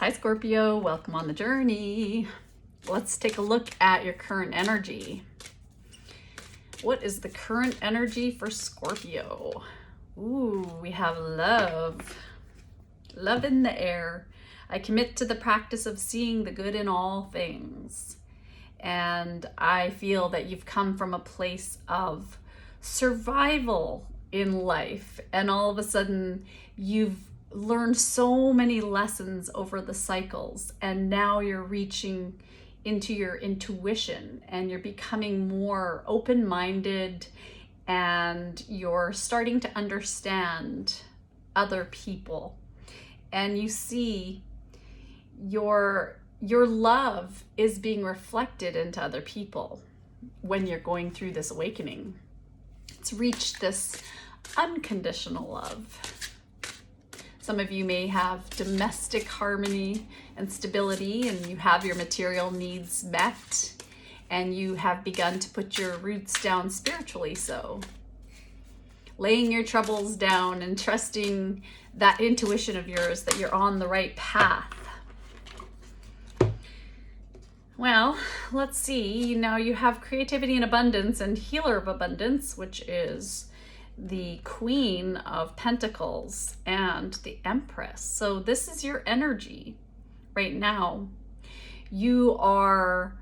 Hi Scorpio, welcome on the journey. Let's take a look at your current energy. What is the current energy for Scorpio? Ooh, we have love. Love in the air. I commit to the practice of seeing the good in all things. And I feel that you've come from a place of survival in life. And all of a sudden, you've learned so many lessons over the cycles. And now you're reaching into your intuition and you're becoming more open-minded and you're starting to understand other people. And you see your love is being reflected into other people when you're going through this awakening. It's reached this unconditional love. Some of you may have domestic harmony and stability, and you have your material needs met, and you have begun to put your roots down spiritually. So laying your troubles down and trusting that intuition of yours that you're on the right path. Well, let's see. Now you have creativity and abundance and healer of abundance, which is the Queen of Pentacles and the Empress. So this is your energy right now. You are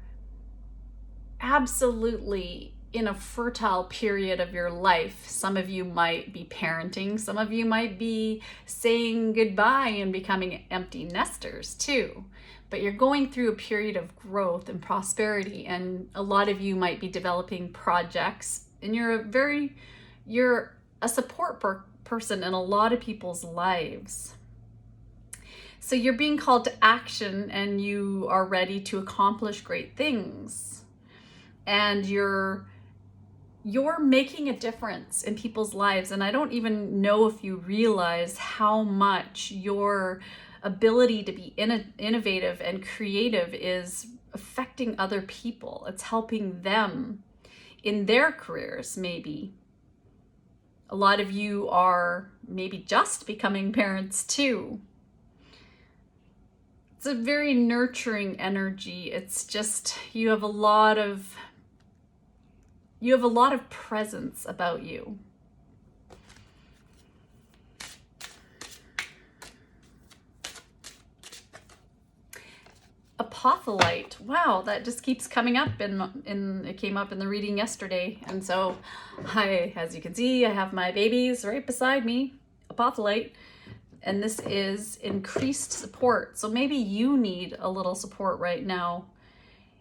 absolutely in a fertile period of your life. Some of you might be parenting. Some of you might be saying goodbye and becoming empty nesters too. But you're going through a period of growth and prosperity, and a lot of you might be developing projects, and you're a support person in a lot of people's lives. So you're being called to action and you are ready to accomplish great things. And you're making a difference in people's lives. And I don't even know if you realize how much your ability to be innovative and creative is affecting other people. It's helping them in their careers, maybe. A lot of you are maybe just becoming parents too. It's a very nurturing energy. It's just, you have a lot of presence about you. Apophyllite. Wow, that just keeps coming up it came up in the reading yesterday. And so as you can see, I have my babies right beside me, Apophyllite, and this is increased support. So maybe you need a little support right now.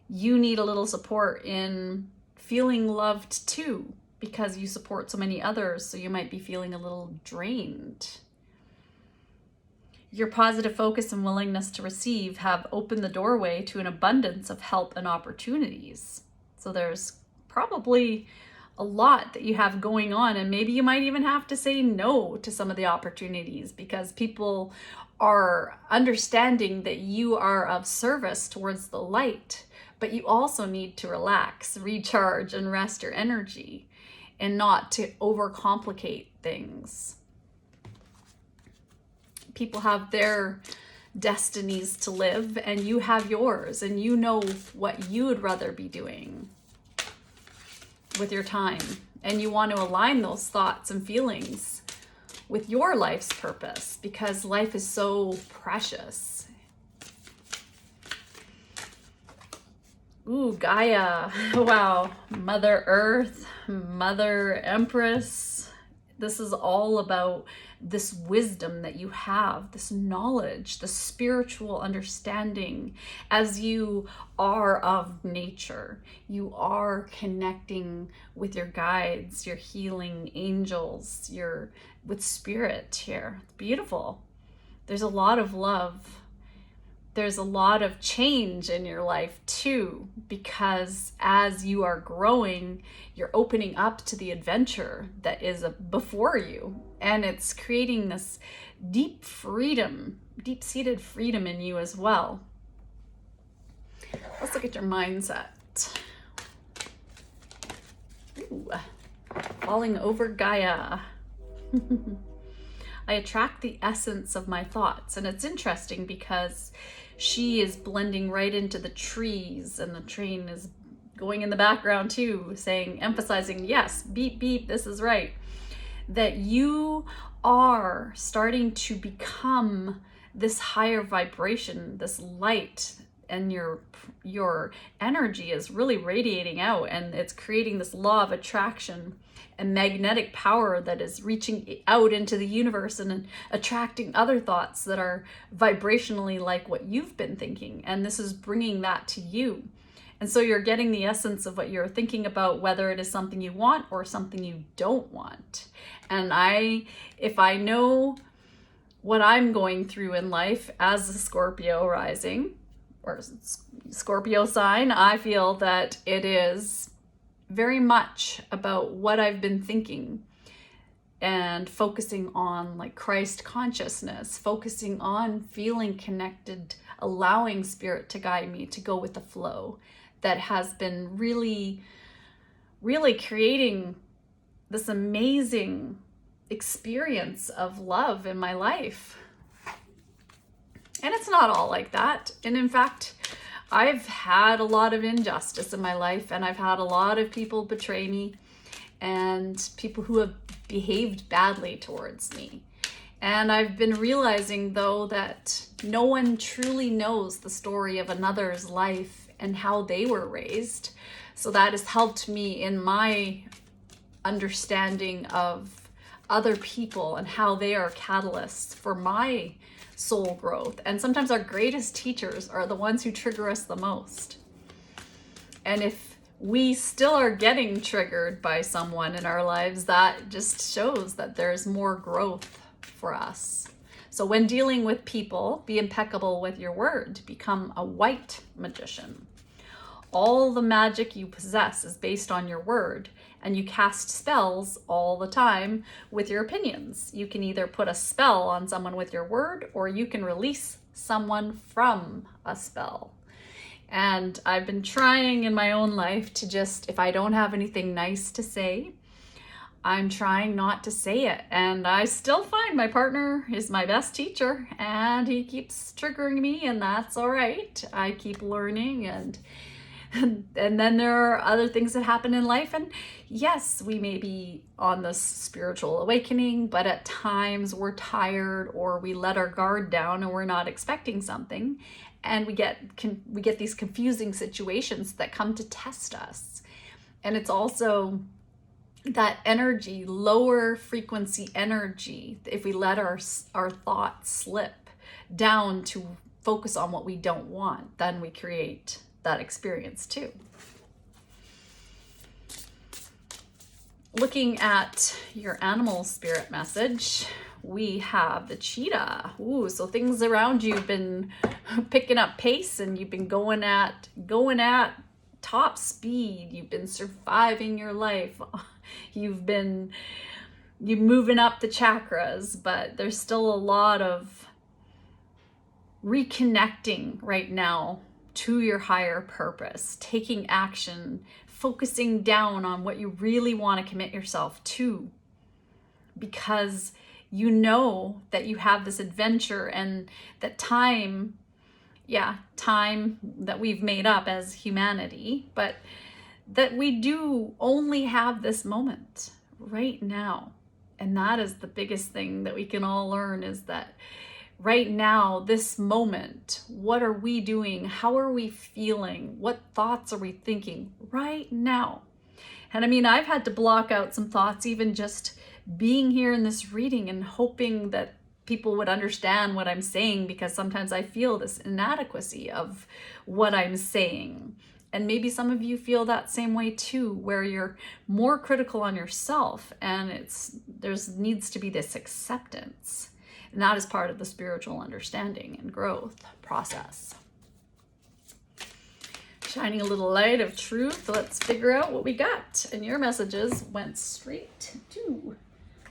You need a little support in feeling loved too, because you support so many others. So you might be feeling a little drained. Your positive focus and willingness to receive have opened the doorway to an abundance of help and opportunities. So there's probably a lot that you have going on, and maybe you might even have to say no to some of the opportunities because people are understanding that you are of service towards the light, but you also need to relax, recharge, and rest your energy and not to overcomplicate things. People have their destinies to live and you have yours, and you know what you would rather be doing with your time, and you want to align those thoughts and feelings with your life's purpose because life is so precious. Ooh, Gaia. Wow. Mother Earth, Mother Empress. This is all about this wisdom that you have, this knowledge, the spiritual understanding. As you are of nature, you are connecting with your guides, your healing angels, with spirit here. It's beautiful. There's a lot of love. There's a lot of change in your life too, because as you are growing, you're opening up to the adventure that is before you. And it's creating this deep freedom, deep-seated freedom in you as well. Let's look at your mindset. Ooh, falling over Gaia. I attract the essence of my thoughts. And it's interesting because she is blending right into the trees, and the train is going in the background too, saying, emphasizing, yes, beep, beep, this is right. That you are starting to become this higher vibration, this light, and your energy is really radiating out, and it's creating this law of attraction and magnetic power that is reaching out into the universe and attracting other thoughts that are vibrationally like what you've been thinking. And this is bringing that to you. And so you're getting the essence of what you're thinking about, whether it is something you want or something you don't want. And if I know what I'm going through in life as a Scorpio rising or Scorpio sign, I feel that it is very much about what I've been thinking and focusing on like Christ consciousness, focusing on feeling connected, allowing spirit to guide me to go with the flow, that has been really, really creating this amazing experience of love in my life. And it's not all like that. And in fact, I've had a lot of injustice in my life, and I've had a lot of people betray me and people who have behaved badly towards me. And I've been realizing, though, that no one truly knows the story of another's life and how they were raised. So that has helped me in my understanding of other people and how they are catalysts for my soul growth. And sometimes our greatest teachers are the ones who trigger us the most. And if we still are getting triggered by someone in our lives, that just shows that there's more growth for us. So when dealing with people, be impeccable with your word. Become a white magician. All the magic you possess is based on your word, and you cast spells all the time with your opinions. You can either put a spell on someone with your word, or you can release someone from a spell. And I've been trying in my own life to just, if I don't have anything nice to say, I'm trying not to say it. And I still find my partner is my best teacher, and he keeps triggering me, and that's all right. I keep learning, and then there are other things that happen in life. And yes, we may be on this spiritual awakening, but at times we're tired, or we let our guard down and we're not expecting something. And we get these confusing situations that come to test us. And it's also that energy, lower frequency energy, if we let our thoughts slip down to focus on what we don't want, then we create that experience too. Looking at your animal spirit message, we have the cheetah. Ooh, so things around you have been picking up pace, and you've been going at top speed. You've been surviving your life. You're moving up the chakras, but there's still a lot of reconnecting right now to your higher purpose, taking action, focusing down on what you really want to commit yourself to, because you know that you have this adventure, and that time that we've made up as humanity, but that we do only have this moment right now. And that is the biggest thing that we can all learn, is that right now, this moment, what are we doing? How are we feeling? What thoughts are we thinking right now? And I mean, I've had to block out some thoughts, even just being here in this reading, and hoping that people would understand what I'm saying, because sometimes I feel this inadequacy of what I'm saying. And maybe some of you feel that same way too, where you're more critical on yourself, and there's needs to be this acceptance. And that is part of the spiritual understanding and growth process. Shining a little light of truth, let's figure out what we got. And your messages went straight to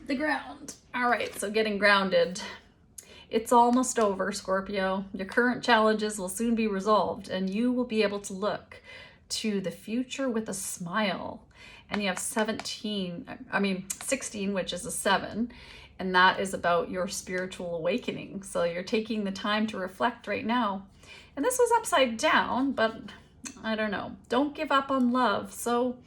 the ground. All right, so getting grounded. It's almost over, Scorpio. Your current challenges will soon be resolved, and you will be able to look to the future with a smile. And you have 16, which is a 7. And that is about your spiritual awakening. So you're taking the time to reflect right now. And this was upside down, but I don't know. Don't give up on love. So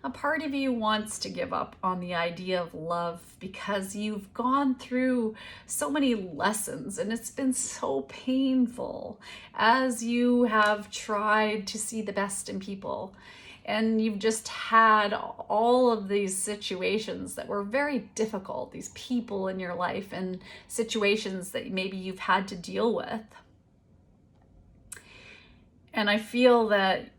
a part of you wants to give up on the idea of love because you've gone through so many lessons and it's been so painful as you have tried to see the best in people. And you've just had all of these situations that were very difficult, these people in your life and situations that maybe you've had to deal with. And I feel that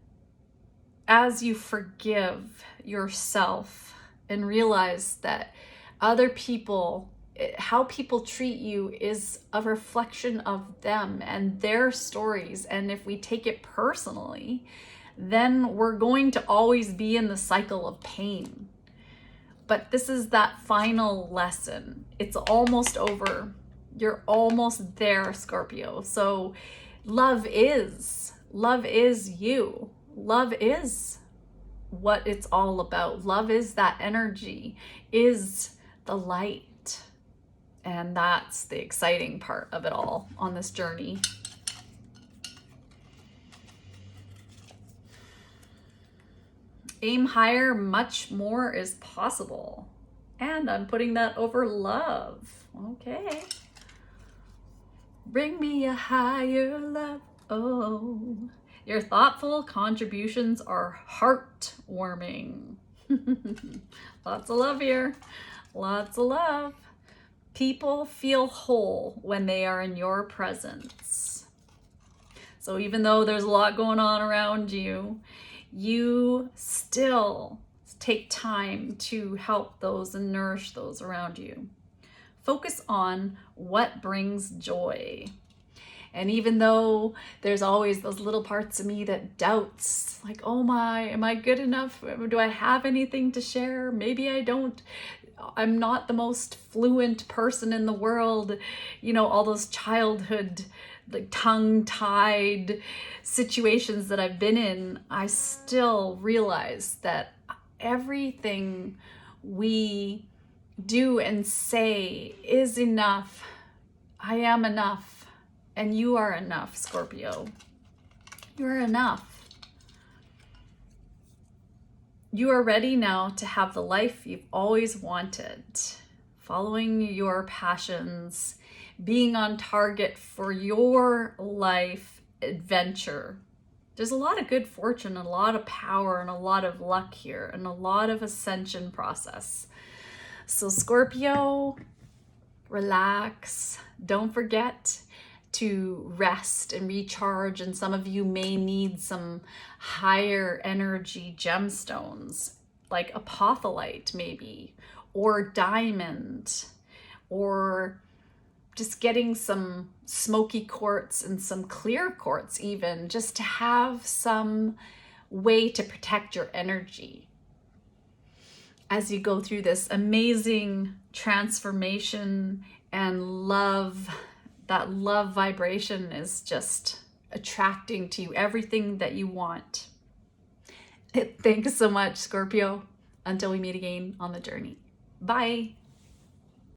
as you forgive yourself and realize that other people, how people treat you is a reflection of them and their stories. And if we take it personally, then we're going to always be in the cycle of pain. But this is that final lesson. It's almost over. You're almost there, Scorpio. So love is you. Love is what it's all about. Love is that energy, is the light. And that's the exciting part of it all on this journey. Aim higher, much more is possible. And I'm putting that over love. Okay. Bring me a higher love. Oh. Your thoughtful contributions are heartwarming. Lots of love here. Lots of love. People feel whole when they are in your presence. So even though there's a lot going on around you, you still take time to help those and nourish those around you. Focus on what brings joy. And even though there's always those little parts of me that doubts, like, oh my, am I good enough? Do I have anything to share? Maybe I don't. I'm not the most fluent person in the world. You know, all those childhood, like tongue-tied situations that I've been in, I still realize that everything we do and say is enough. I am enough. And you are enough, Scorpio. You're enough. You are ready now to have the life you've always wanted, following your passions, being on target for your life adventure. There's a lot of good fortune, a lot of power, and a lot of luck here, and a lot of ascension process. So Scorpio, relax. Don't forget to rest and recharge, and some of you may need some higher energy gemstones like apophyllite maybe, or diamond, or just getting some smoky quartz and some clear quartz even, just to have some way to protect your energy as you go through this amazing transformation and love. That love vibration is just attracting to you everything that you want. Thanks so much, Scorpio. Until we meet again on the journey. Bye.